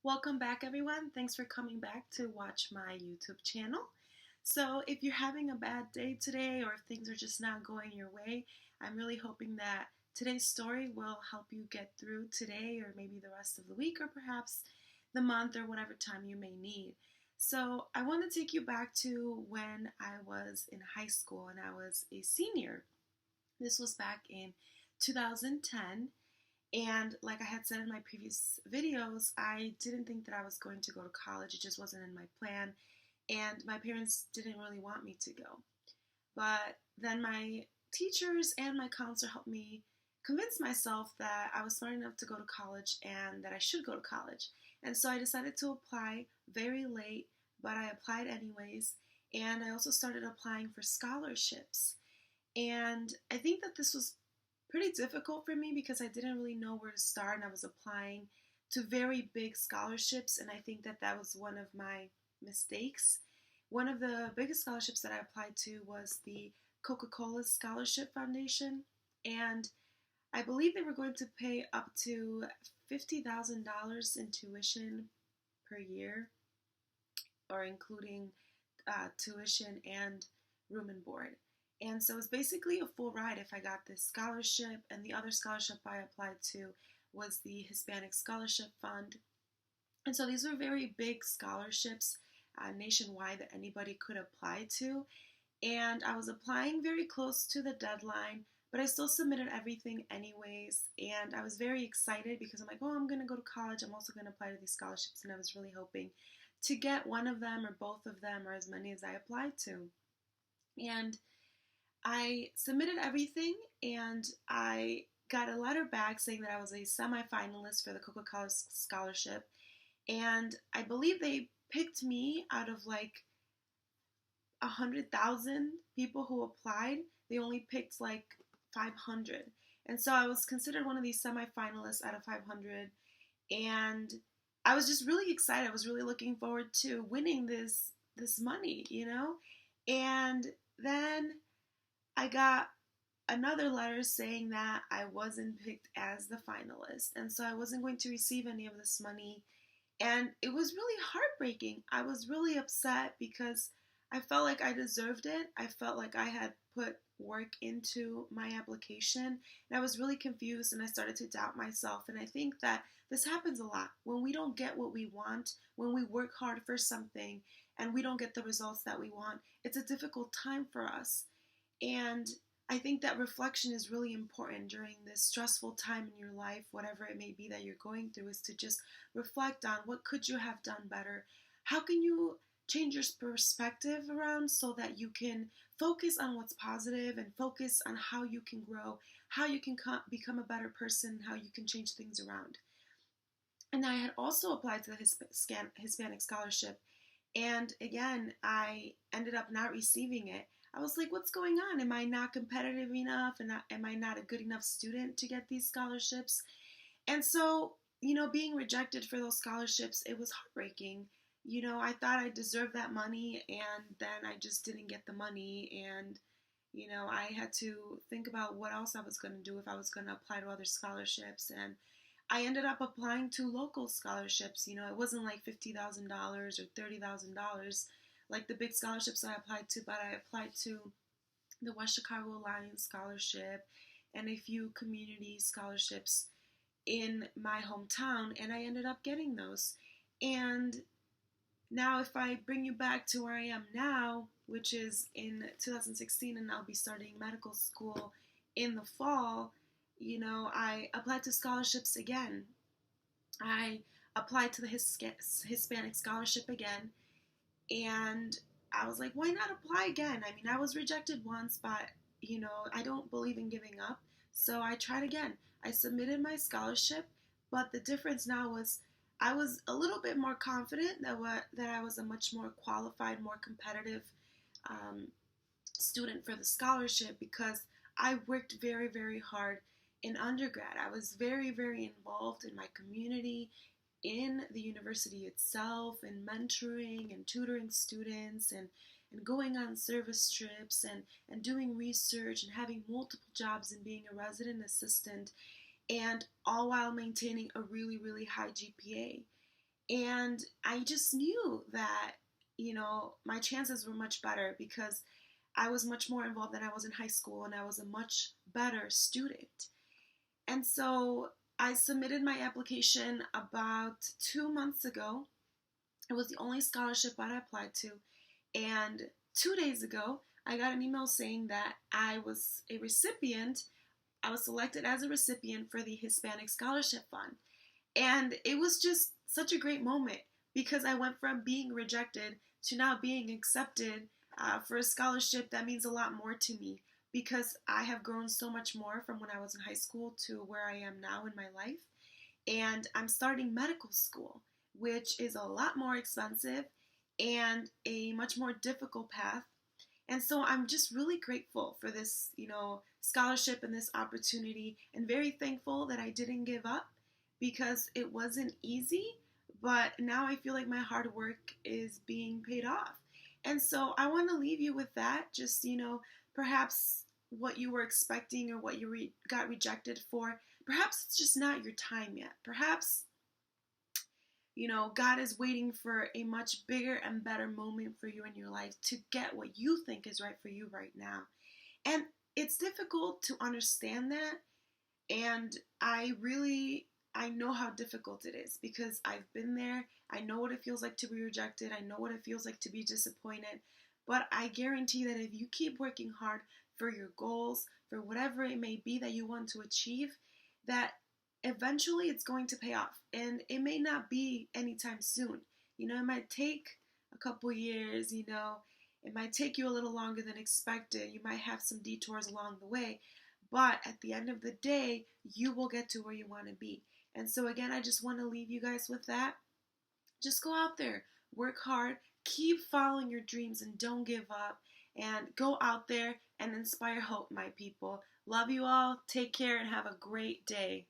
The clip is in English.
Welcome back, everyone. Thanks for coming back to watch my YouTube channel. So, if you're having a bad day today or if things are just not going your way, I'm really hoping that today's story will help you get through today or maybe the rest of the week or perhaps the month or whatever time you may need. So, I want to take you back to when I was in high school and I was a senior. This was back in 2010. And like I had said in my previous videos, I didn't think that I was going to go to college. It just wasn't in my plan. And my parents didn't really want me to go. But then my teachers and my counselor helped me convince myself that I was smart enough to go to college and that I should go to college. And so I decided to apply very late, but I applied anyways. And I also started applying for scholarships. And I think that this was pretty difficult for me because I didn't really know where to start, and I was applying to very big scholarships, and I think that that was one of my mistakes. One of the biggest scholarships that I applied to was the Coca-Cola Scholarship Foundation, and I believe they were going to pay up to $50,000 in tuition per year, or including tuition and room and board. And so it's basically a full ride if I got this scholarship. And the other scholarship I applied to was the Hispanic Scholarship Fund. And so these were very big scholarships nationwide that anybody could apply to. And I was applying very close to the deadline, but I still submitted everything anyways. And I was very excited because I'm like, oh, I'm going to go to college. I'm also going to apply to these scholarships. And I was really hoping to get one of them or both of them or as many as I applied to. And I submitted everything and I got a letter back saying that I was a semifinalist for the Coca-Cola Scholarship. And I believe they picked me out of like 100,000 people who applied. They only picked like 500. And so I was considered one of these semifinalists out of 500. And I was just really excited. I was really looking forward to winning this money, And then I got another letter saying that I wasn't picked as the finalist, and so I wasn't going to receive any of this money, and it was really heartbreaking. I was really upset because I felt like I deserved it. I felt like I had put work into my application, and I was really confused, and I started to doubt myself, and I think that this happens a lot. When we don't get what we want, when we work hard for something, and we don't get the results that we want, it's a difficult time for us. And I think that reflection is really important during this stressful time in your life, whatever it may be that you're going through, is to just reflect on what could you have done better? How can you change your perspective around so that you can focus on what's positive and focus on how you can grow, how you can become a better person, how you can change things around. And I had also applied to the Hispanic Scholarship, and again, I ended up not receiving it. I was like, what's going on? Am I not competitive enough? And am I not a good enough student to get these scholarships? And so, being rejected for those scholarships, it was heartbreaking. I thought I deserved that money, and then I just didn't get the money. And, I had to think about what else I was going to do if I was going to apply to other scholarships. And I ended up applying to local scholarships. It wasn't like $50,000 or $30,000 like the big scholarships I applied to, but I applied to the West Chicago Alliance Scholarship and a few community scholarships in my hometown, and I ended up getting those. And now if I bring you back to where I am now, which is in 2016, and I'll be starting medical school in the fall, I applied to scholarships again. I applied to the Hispanic Scholarship again, and I was like, why not apply again? I mean, I was rejected once, but, I don't believe in giving up. So I tried again. I submitted my scholarship, but the difference now was I was a little bit more confident that I was a much more qualified, more competitive student for the scholarship because I worked very, very hard in undergrad. I was very, very involved in my community, in the university itself, and mentoring and tutoring students and going on service trips and doing research and having multiple jobs and being a resident assistant, and all while maintaining a really, really high GPA. And I just knew that, my chances were much better because I was much more involved than I was in high school and I was a much better student. And so I submitted my application about 2 months ago. It was the only scholarship that I applied to. And 2 days ago, I got an email saying that I was a recipient. I was selected as a recipient for the Hispanic Scholarship Fund. And it was just such a great moment because I went from being rejected to now being accepted for a scholarship that means a lot more to me because I have grown so much more from when I was in high school to where I am now in my life. And I'm starting medical school, which is a lot more expensive and a much more difficult path. And so I'm just really grateful for this, scholarship and this opportunity, and very thankful that I didn't give up because it wasn't easy, but now I feel like my hard work is being paid off. And so I want to leave you with that. Just, perhaps what you were expecting or what you got rejected for, perhaps it's just not your time yet. Perhaps God is waiting for a much bigger and better moment for you in your life to get what you think is right for you right now. And it's difficult to understand that. And I know how difficult it is because I've been there. I know what it feels like to be rejected. I know what it feels like to be disappointed. But I guarantee that if you keep working hard for your goals, for whatever it may be that you want to achieve, that eventually it's going to pay off. And it may not be anytime soon. It might take a couple years, it might take you a little longer than expected. You might have some detours along the way. But at the end of the day, you will get to where you want to be. And so, again, I just want to leave you guys with that. Just go out there, work hard, keep following your dreams, and don't give up. And go out there and inspire hope, my people. Love you all. Take care and have a great day.